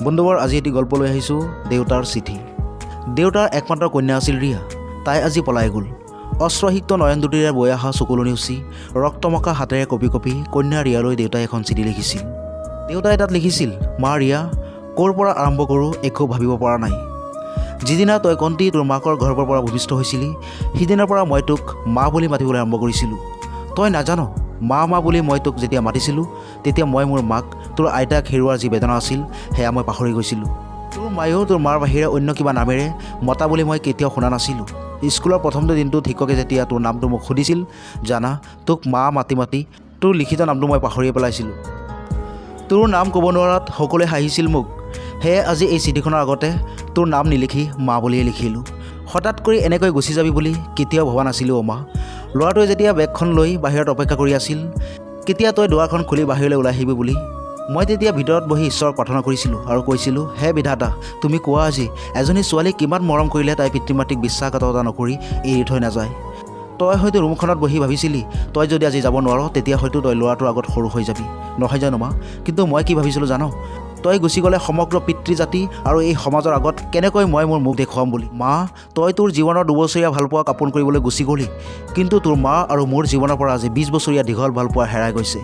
বন্ধুবৰ আজি এটি গল্প লৈ আহিছোঁ দেউতাৰ চিঠি। দেউতাৰ একমাত্ৰ কন্যা আছিল ৰিয়া। তাই আজি পলাই গ'ল। অস্ত্ৰহিক্ত নয়ন দুটিৰে বৈ অহা চকুলনি উচি ৰক্তমকা হাতেৰে কপি কপি কন্যা ৰিয়ালৈ দেউতাই এখন চিঠি লিখিছিল। দেউতাই তাত লিখিছিল, মা ৰিয়া, ক'ৰ পৰা আৰম্ভ কৰোঁ একো ভাবিব পৰা নাই। যিদিনা তই কণ্টি তোৰ মাকৰ গৰ্ভৰ পৰা ভূমিষ্ঠ হৈছিলি, সিদিনাৰ পৰা মই তোক মা বুলি মাতিবলৈ আৰম্ভ কৰিছিলোঁ। তই নাজান, মা মা বুলি মই তোক যেতিয়া মাতিছিলোঁ, তেতিয়া মই মোৰ মাক, তোৰ আইতাক হেৰুৱাৰ যি বেদনা আছিল সেয়া মই পাহৰি গৈছিলোঁ। তোৰ মায়েও তোৰ মাৰ বাহিৰে অন্য কিবা নামেৰে মতা বুলি মই কেতিয়াও শুনা নাছিলোঁ। স্কুলৰ প্ৰথমটো দিনটোত শিক্ষকে যেতিয়া তোৰ নামটো মোক সুধিছিল, জানা, তোক মা মাতি মাতি তোৰ লিখিত নামটো মই পাহৰিয়ে পেলাইছিলোঁ। তোৰ নাম ক'ব নোৱাৰাত সকলোৱে হাঁহিছিল মোক। সেয়ে আজি এই চিঠিখনৰ আগতে তোৰ নাম নিলিখি মা বুলিয়ে লিখিলোঁ। হঠাৎ কৰি এনেকৈ গুচি যাবি বুলি কেতিয়াও ভবা নাছিলোঁ অ' মা। ল'ৰাটোৱে যেতিয়া বেগখন লৈ বাহিৰত অপেক্ষা কৰি আছিল, কেতিয়া তই দুৱাৰখন খুলি বাহিৰলৈ ওলাই আহিবি বুলি, মই তেতিয়া ভিতৰত বহি ঈশ্বৰক প্ৰাৰ্থনা কৰিছিলোঁ আৰু কৈছিলোঁ, হে বিধাতা, তুমি কোৱা আজি এজনী ছোৱালীক কিমান মৰম কৰিলে তাই পিতৃ মাতৃক বিশ্বাসঘাতকতা নকৰি এৰি থৈ নাযায়। তই হয়তো ৰুমখনত বহি ভাবিছিলি, তই যদি আজি যাব নোৱাৰ তেতিয়া হয়তো তই ল'ৰাটোৰ আগত সৰু হৈ যাবি, নহয় জানো মা? কিন্তু মই কি ভাবিছিলোঁ জানো? তই গুচি গ'লে সমগ্ৰ পিতৃজাতি আৰু এই সমাজৰ আগত কেনেকৈ মই মোৰ মুখ দেখুৱাম বুলি। মা, তই তোৰ জীৱনৰ 2 বছৰীয়া ভালপোৱাক আপোন কৰিবলৈ গুচি গ'লি, কিন্তু তোৰ মা আৰু মোৰ জীৱনৰ পৰা আজি 20 বছৰীয়া দীঘল ভালপোৱা হেৰাই গৈছে।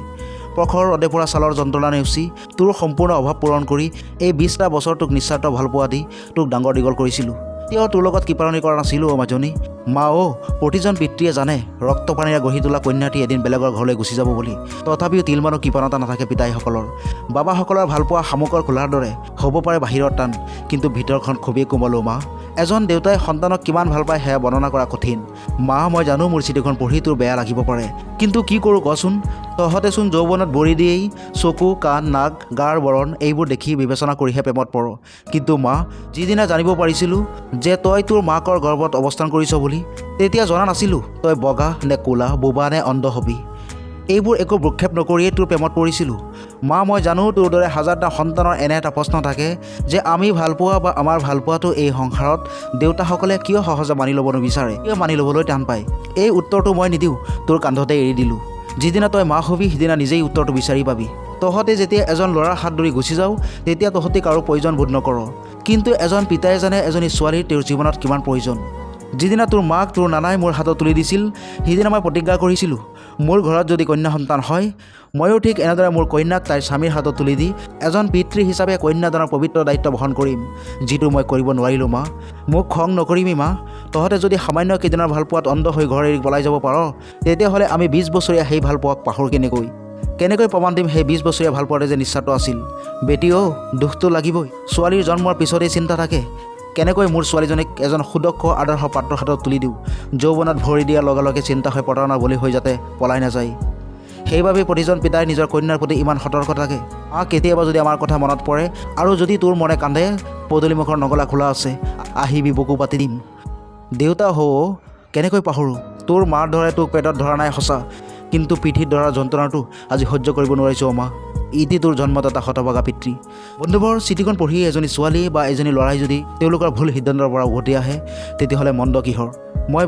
প্ৰখৰ ৰদে পৰা ছালৰ যন্ত্ৰণা নেওচি তোৰ সম্পূৰ্ণ অভাৱ পূৰণ কৰি এই 20টা বছৰ তোক নিস্বাৰ্থ ভালপোৱা দি তোক ডাঙৰ দীঘল কৰিছিলোঁ। তেতিয়াও তোৰ লগত কৃপাৰণি কৰা নাছিলোঁ অ' মাজনী। মা প্ৰতিজন পিতৃয়ে জানে ৰক্তপানীৰে গঢ়ি তোলা কন্যাটি এদিন বেলেগৰ ঘৰলৈ গুচি যাব বুলি। তথাপিও তিলমানো কৃপণতা নাথাকে পিতাইসকলৰ। বাবাসকলৰ ভালপোৱা শামুকৰ খোলাৰ দৰে হ'ব পাৰে বাহিৰৰ টান, কিন্তু ভিতৰখন খুবেই কোমল মা। এজন দেউতাই সন্তানক কিমান ভাল পায় সেয়া বৰ্ণনা কৰা কঠিন। মা, মই জানো মোৰ চিঠিখন পঢ়ি তোৰ বেয়া লাগিব পাৰে, কিন্তু কি কৰোঁ কচোন? তহঁতেচোন যৌৱনত বৰি দিয়েই চকু, কাণ, নাক, গাৰ বৰণ এইবোৰ দেখি বিবেচনা কৰিহে প্ৰেমত পৰ। কিন্তু মা, যিদিনা জানিব পাৰিছিলোঁ যে তই তোৰ মাকৰ গৰ্ভত অৱস্থান কৰিছ বুলি, তেতিয়া জনা নাছিলোঁ তই বগা নে ক'লা, বোবা নে অন্ধ হবি। এইবোৰ একো ভ্ৰক্ষেপ নকৰিয়ে তোৰ প্ৰেমত পৰিছিলোঁ। মা, মই জানো তোৰ দৰে হাজাৰটা সন্তানৰ এনে এটা প্ৰশ্ন থাকে যে আমি ভালপোৱা বা আমাৰ ভালপোৱাটো এই সংসাৰত দেউতাসকলে কিয় সহজে মানি ল'ব নিবিচাৰে, কিয় মানি ল'বলৈ টান পায়। এই উত্তৰটো মই নিদিওঁ, তোৰ কান্ধতে এৰি দিলোঁ। যিদিনা তই মা হবি সিদিনা নিজেই উত্তৰটো বিচাৰি পাবি। তহঁতে যেতিয়া এজন ল'ৰাৰ হাত ধৰি গুচি যাওঁ, তেতিয়া তহঁতে কাৰো প্ৰয়োজন বোধ নকৰ, কিন্তু এজন পিতাই জানে এজনী ছোৱালীৰ তেওঁৰ জীৱনত কিমান প্ৰয়োজন। যিদিনা তোৰ মাক তোৰ নানাই মোৰ হাতত তুলি দিছিল, সিদিনা মই প্ৰতিজ্ঞা কৰিছিলোঁ, মোৰ ঘৰত যদি কন্যা সন্তান হয়, ময়ো ঠিক এনেদৰে মোৰ কন্যাক তাইৰ স্বামীৰ হাতত তুলি দি এজন পিতৃ হিচাপে কন্যাদানৰ পবিত্ৰ দায়িত্ব বহন কৰিম, যিটো মই কৰিব নোৱাৰিলোঁ মা। মোক খং নকৰিবি মা। তহঁতে যদি সামান্য কেইদিনৰ ভালপোৱাত অন্ধ হৈ ঘৰ এৰি পলাই যাব পাৰ, তেতিয়াহ'লে আমি 20 বছৰীয়া সেই ভালপোৱাক পাহৰ কেনেকৈ প্ৰমাণ দিম সেই 20 বছৰীয়া ভালপোৱাতে যে নিস্বাৰ্থ আছিল। বেটী দুখটো লাগিবই। ছোৱালীৰ জন্মৰ পিছতেই চিন্তা থাকে, কেনেকৈ মোৰ ছোৱালীজনীক এজন সুদক্ষ আদৰ্শ পাত্ৰৰ হাতত তুলি দিওঁ। যৌৱনত ভৰি দিয়াৰ লগে লগে চিন্তা হয় প্ৰতাৰণাৰ বলি হৈ যাতে পলাই নাযায়। সেইবাবে প্ৰতিজন পিতাই নিজৰ কন্যাৰ প্ৰতি ইমান সতৰ্ক থাকে। কেতিয়াবা যদি আমাৰ কথা মনত পৰে আৰু যদি তোৰ মনে কান্দে, পদূলিমুখৰ নগলা খোলা আছে, আহিবি বুকু পাতি দিম। দেউতা কেনেকৈ পাহৰোঁ? তোৰ মাৰ দৰে তোক পেটত ধৰা নাই সঁচা, কিন্তু পিঠিত ধৰা যন্ত্ৰণাটো আজি সহ্য কৰিব নোৱাৰিছোঁ মা। ইটি তোৰ জন্মত এটা হতভাগা পিতৃ। বন্ধুবৰ, চিঠিখন পঢ়ি এজনী ছোৱালী বা এজনী ল'ৰাই যদি তেওঁলোকৰ ভুল সিদ্ধান্তৰ পৰা উভতি আহে, তেতিয়াহ'লে মন্দ কিহৰ? মই